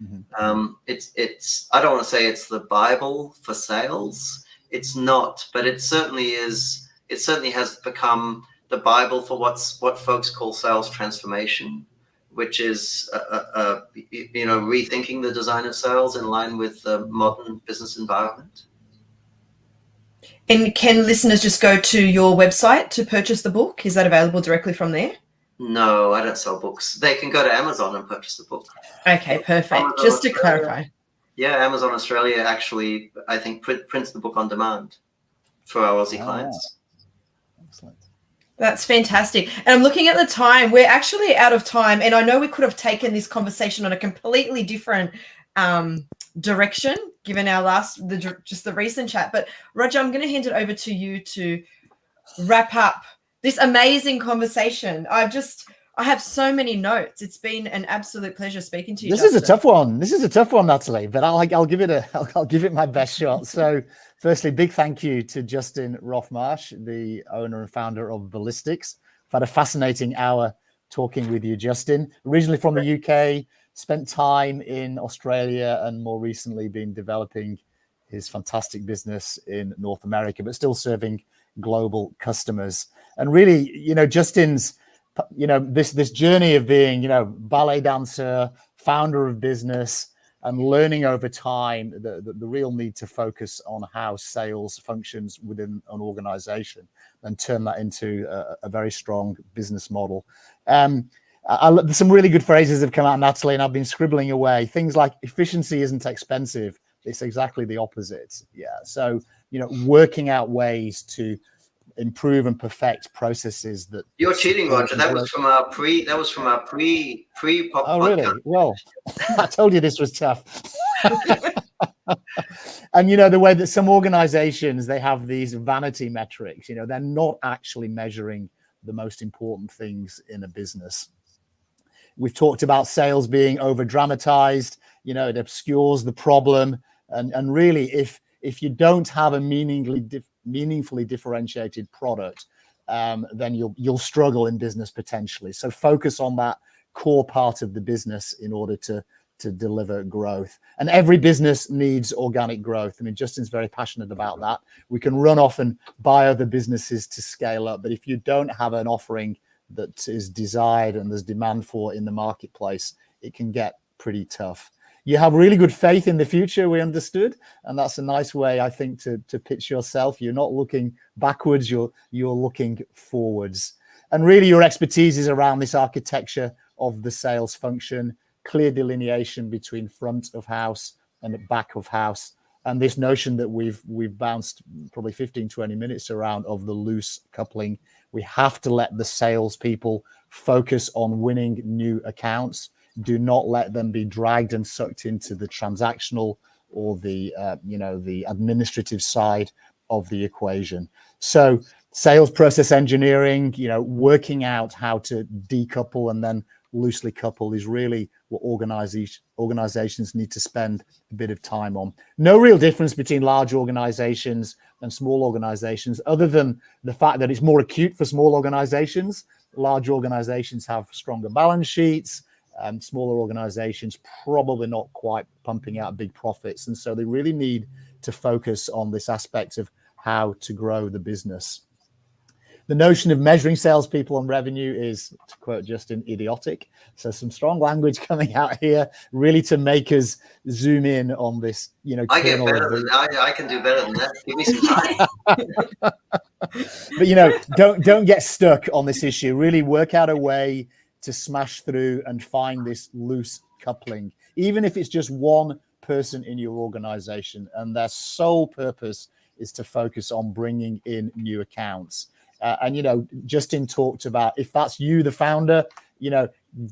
Speaker 2: Mm-hmm. I don't want to say it's the Bible for sales. It's not, but it certainly is. It certainly has become the Bible for what folks call sales transformation, which is rethinking the design of sales in line with the modern business environment.
Speaker 1: And can listeners just go to your website to purchase the book? Is that available directly from there?
Speaker 2: No, I don't sell books. They can go to Amazon and purchase the book.
Speaker 1: Okay, perfect. Amazon just to clarify.
Speaker 2: Yeah, Amazon Australia actually, I think, prints the book on demand for our Aussie clients.
Speaker 3: Excellent.
Speaker 1: That's fantastic. And I'm looking at the time. We're actually out of time. And I know we could have taken this conversation on a completely different direction, given our just the recent chat. But Roger, I'm going to hand it over to you to wrap up this amazing conversation. I have so many notes. It's been an absolute pleasure speaking to you.
Speaker 3: This is a tough one. This is a tough one, Natalie, but I'll give it my best shot. So firstly, big thank you to Justin Roff-Marsh, the owner and founder of Ballistix. I've had a fascinating hour talking with you, Justin. Originally from the UK, spent time in Australia, and more recently been developing his fantastic business in North America, but still serving global customers. And really, Justin's, this journey of being, ballet dancer, founder of business, and learning over time the real need to focus on how sales functions within an organization and turn that into a very strong business model. Some really good phrases have come out, Natalie, and I've been scribbling away. Things like efficiency isn't expensive. It's exactly the opposite. Yeah. So, working out ways to improve and perfect processes that
Speaker 2: You're cheating, Roger. That was from our pre pop.
Speaker 3: Oh, really? Well, I told you this was tough. And the way that some organizations, they have these vanity metrics, they're not actually measuring the most important things in a business. We've talked about sales being over dramatized, it obscures the problem. And really, if you don't have a meaningfully differentiated product, then you'll struggle in business potentially. So focus on that core part of the business in order to deliver growth. And every business needs organic growth. I mean, Justin's very passionate about that. We can run off and buy other businesses to scale up, but if you don't have an offering that is desired and there's demand for in the marketplace, it can get pretty tough. You have really good faith in the future, we understood, and that's a nice way, I think, to pitch yourself. You're not looking backwards, you're looking forwards. And really your expertise is around this architecture of the sales function, clear delineation between front of house and back of house, and this notion that we've bounced probably 15-20 minutes around of the loose coupling. We have to let the salespeople focus on winning new accounts. Do not let them be dragged and sucked into the transactional or the the administrative side of the equation. So sales process engineering, working out how to decouple and then loosely couple is really what organizations need to spend a bit of time on. No real difference between large organizations and small organizations, other than the fact that it's more acute for small organizations. Large organizations have stronger balance sheets. Smaller organizations probably not quite pumping out big profits. And so they really need to focus on this aspect of how to grow the business. The notion of measuring salespeople on revenue is, to quote Justin, idiotic. So some strong language coming out here, really to make us zoom in on this.
Speaker 2: I get better than I can do better than that. Give me some time.
Speaker 3: But don't get stuck on this issue. Really work out a way to smash through and find this loose coupling, even if it's just one person in your organization and their sole purpose is to focus on bringing in new accounts. And Justin talked about, if that's you, the founder,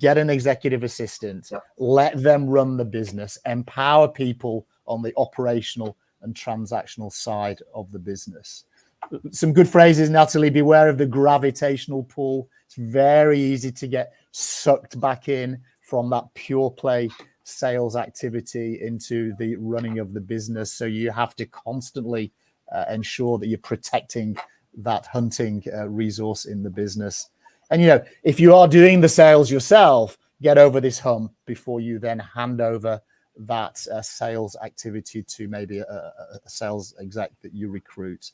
Speaker 3: get an executive assistant, let them run the business, empower people on the operational and transactional side of the business. Some good phrases, Natalie: beware of the gravitational pull. It's very easy to get sucked back in from that pure play sales activity into the running of the business. So you have to constantly ensure that you're protecting that hunting resource in the business. And, if you are doing the sales yourself, get over this hump before you then hand over that sales activity to maybe a sales exec that you recruit.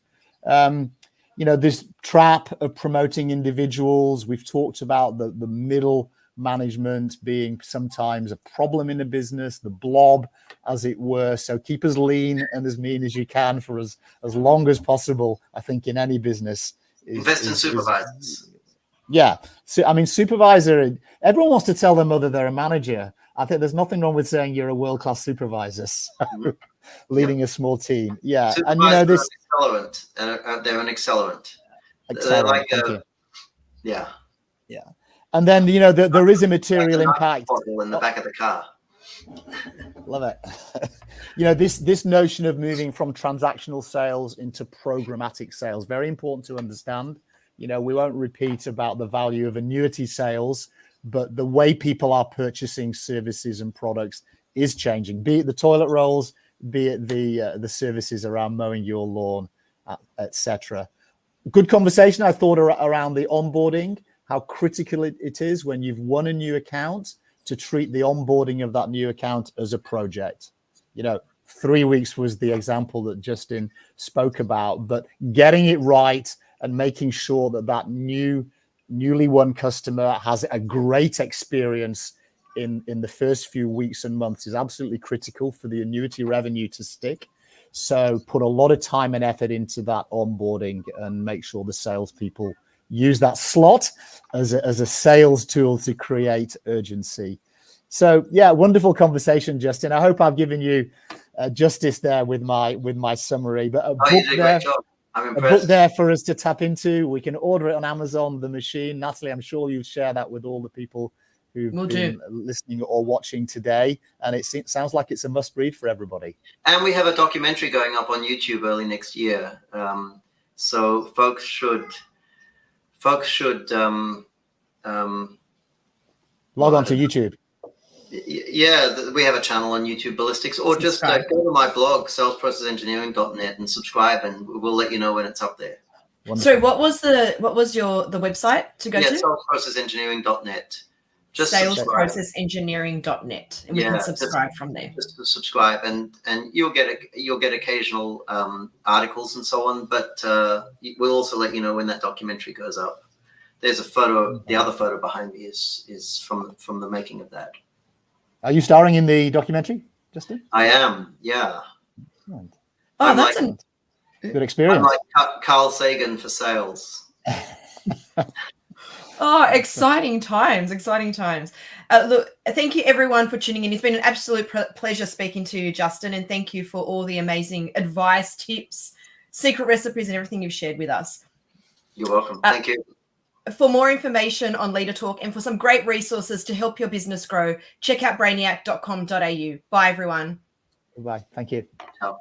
Speaker 3: This trap of promoting individuals. We've talked about the middle management being sometimes a problem in a business, the blob, as it were. So keep as lean and as mean as you can for as long as possible. I think in any business,
Speaker 2: invest in supervisors.
Speaker 3: So I mean, supervisor. Everyone wants to tell their mother they're a manager. I think there's nothing wrong with saying you're a world-class supervisor. So, leading a small team. Yeah,
Speaker 2: supervisors
Speaker 3: and this
Speaker 2: accelerant, and they're an accelerant. They're like yeah.
Speaker 3: And then there is a material impact
Speaker 2: in the back of the car.
Speaker 3: Love it. This notion of moving from transactional sales into programmatic sales, very important to understand. We won't repeat about the value of annuity sales, but the way people are purchasing services and products is changing, be it the toilet rolls, be it the services around mowing your lawn, etc. Good conversation, I thought, around the onboarding, how critical it is when you've won a new account to treat the onboarding of that new account as a project. 3 weeks was the example that Justin spoke about, but getting it right and making sure that newly won customer has a great experience in the first few weeks and months is absolutely critical for the annuity revenue to stick. So put a lot of time and effort into that onboarding and make sure the salespeople use that slot as a sales tool to create urgency. So yeah, wonderful conversation, Justin. I hope I've given you justice there with my summary. But
Speaker 2: you did a great job. I'm
Speaker 3: a book
Speaker 2: impressed.
Speaker 3: there for us to tap into. We can order it on Amazon, the machine. Natalie, I'm sure you'll share that with all the people who've been listening or watching today. And it sounds like it's a must read for everybody.
Speaker 2: And we have a documentary going up on YouTube early next year. So folks should
Speaker 3: log on to YouTube.
Speaker 2: Yeah, we have a channel on YouTube, Ballistix, or just go to my blog, salesprocessengineering.net, and subscribe, and we'll let you know when it's up there.
Speaker 1: Wonderful. So what was the website to go to?
Speaker 2: salesprocessengineering.net. Just
Speaker 1: salesprocessengineering.net, and we can subscribe from there.
Speaker 2: Just subscribe, and you'll get occasional articles and so on. But we'll also let you know when that documentary goes up. There's a photo. The other photo behind me is from the making of that.
Speaker 3: Are you starring in the documentary, Justin?
Speaker 2: I am. Yeah.
Speaker 3: Right.
Speaker 1: Oh, that's a
Speaker 3: good experience.
Speaker 2: I'm like Carl Sagan for sales.
Speaker 1: Oh, exciting times, exciting times. Look, thank you everyone for tuning in. It's been an absolute pleasure speaking to you, Justin, and thank you for all the amazing advice, tips, secret recipes, and everything you've shared with us.
Speaker 2: You're welcome. Thank you.
Speaker 1: For more information on Leader Talk and for some great resources to help your business grow, check out brainiac.com.au. Bye, everyone.
Speaker 3: Bye. Thank you.
Speaker 2: Ciao.